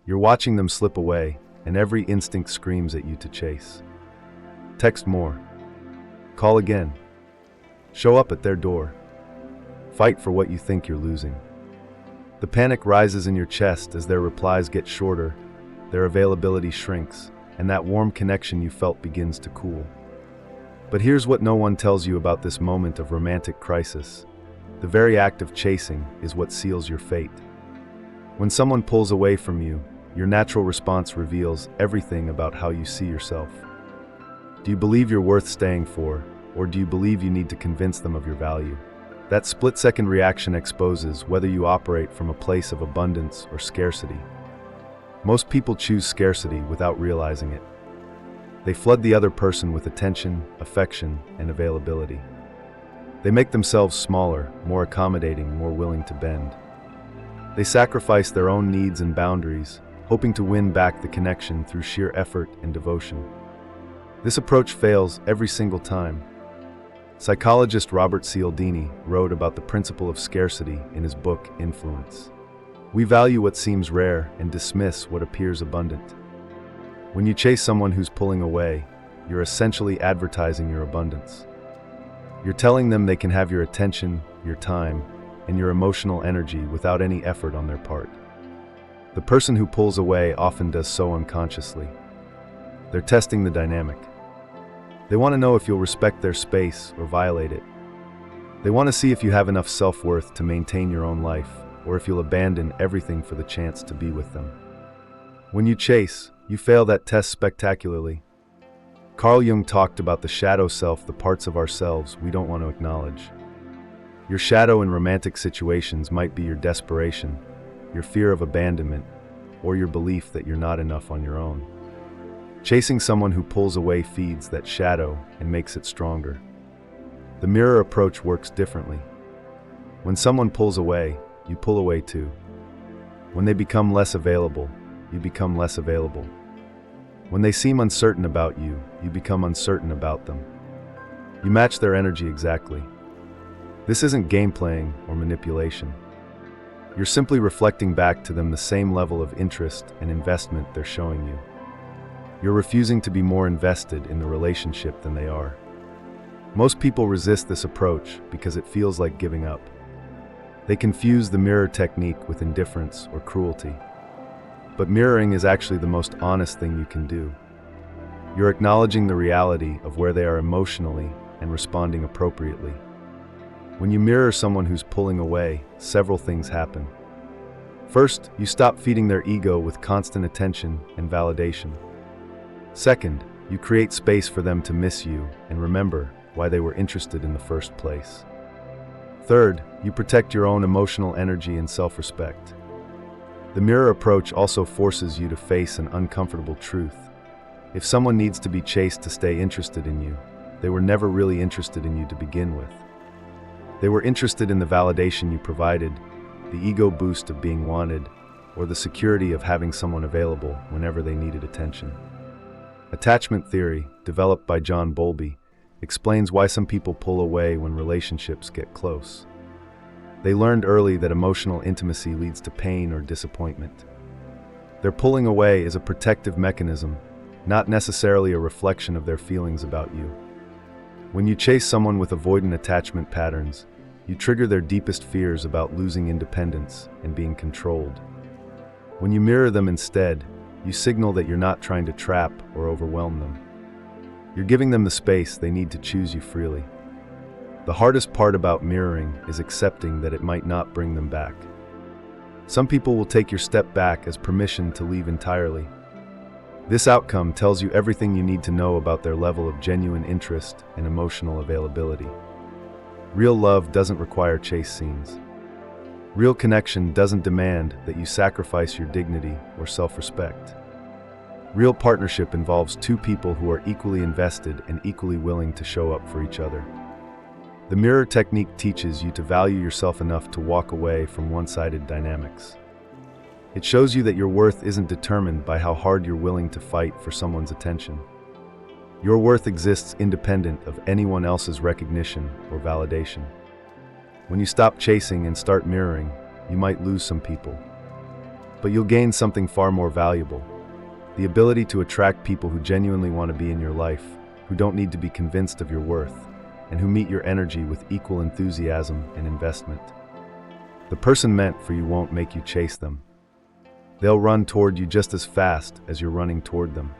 You're watching them slip away, and every instinct screams at you to chase. Text more. Call again. Show up at their door. Fight for what you think you're losing. The panic rises in your chest as their replies get shorter, their availability shrinks, and that warm connection you felt begins to cool. But here's what no one tells you about this moment of romantic crisis. The very act of chasing is what seals your fate. When someone pulls away from you, your natural response reveals everything about how you see yourself. Do you believe you're worth staying for, or do you believe you need to convince them of your value? That split-second reaction exposes whether you operate from a place of abundance or scarcity. Most people choose scarcity without realizing it. They flood the other person with attention, affection, and availability. They make themselves smaller, more accommodating, more willing to bend. They sacrifice their own needs and boundaries, hoping to win back the connection through sheer effort and devotion. This approach fails every single time. Psychologist Robert Cialdini wrote about the principle of scarcity in his book, Influence. We value what seems rare and dismiss what appears abundant. When you chase someone who's pulling away, you're essentially advertising your abundance. You're telling them they can have your attention, your time, and your emotional energy without any effort on their part. The person who pulls away often does so unconsciously. They're testing the dynamic. They want to know if you'll respect their space or violate it. They want to see if you have enough self-worth to maintain your own life, or if you'll abandon everything for the chance to be with them. When you chase, you fail that test spectacularly. Carl Jung talked about the shadow self, the parts of ourselves we don't want to acknowledge. Your shadow in romantic situations might be your desperation, your fear of abandonment, or your belief that you're not enough on your own. Chasing someone who pulls away feeds that shadow and makes it stronger. The mirror approach works differently. When someone pulls away, you pull away too. When they become less available, you become less available. When they seem uncertain about you, you become uncertain about them. You match their energy exactly. This isn't game playing or manipulation. You're simply reflecting back to them the same level of interest and investment they're showing you. You're refusing to be more invested in the relationship than they are. Most people resist this approach because it feels like giving up. They confuse the mirror technique with indifference or cruelty. But mirroring is actually the most honest thing you can do. You're acknowledging the reality of where they are emotionally and responding appropriately. When you mirror someone who's pulling away, several things happen. First, you stop feeding their ego with constant attention and validation. Second, you create space for them to miss you and remember why they were interested in the first place. Third, you protect your own emotional energy and self-respect. The mirror approach also forces you to face an uncomfortable truth. If someone needs to be chased to stay interested in you, they were never really interested in you to begin with. They were interested in the validation you provided, the ego boost of being wanted, or the security of having someone available whenever they needed attention. Attachment theory, developed by John Bowlby, explains why some people pull away when relationships get close. They learned early that emotional intimacy leads to pain or disappointment. Their pulling away is a protective mechanism, not necessarily a reflection of their feelings about you. When you chase someone with avoidant attachment patterns, you trigger their deepest fears about losing independence and being controlled. When you mirror them instead, you signal that you're not trying to trap or overwhelm them. You're giving them the space they need to choose you freely. The hardest part about mirroring is accepting that it might not bring them back. Some people will take your step back as permission to leave entirely. This outcome tells you everything you need to know about their level of genuine interest and emotional availability. Real love doesn't require chase scenes. Real connection doesn't demand that you sacrifice your dignity or self-respect. Real partnership involves two people who are equally invested and equally willing to show up for each other. The mirror technique teaches you to value yourself enough to walk away from one-sided dynamics. It shows you that your worth isn't determined by how hard you're willing to fight for someone's attention. Your worth exists independent of anyone else's recognition or validation. When you stop chasing and start mirroring, you might lose some people. But you'll gain something far more valuable: the ability to attract people who genuinely want to be in your life, who don't need to be convinced of your worth, and who meet your energy with equal enthusiasm and investment. The person meant for you won't make you chase them. They'll run toward you just as fast as you're running toward them.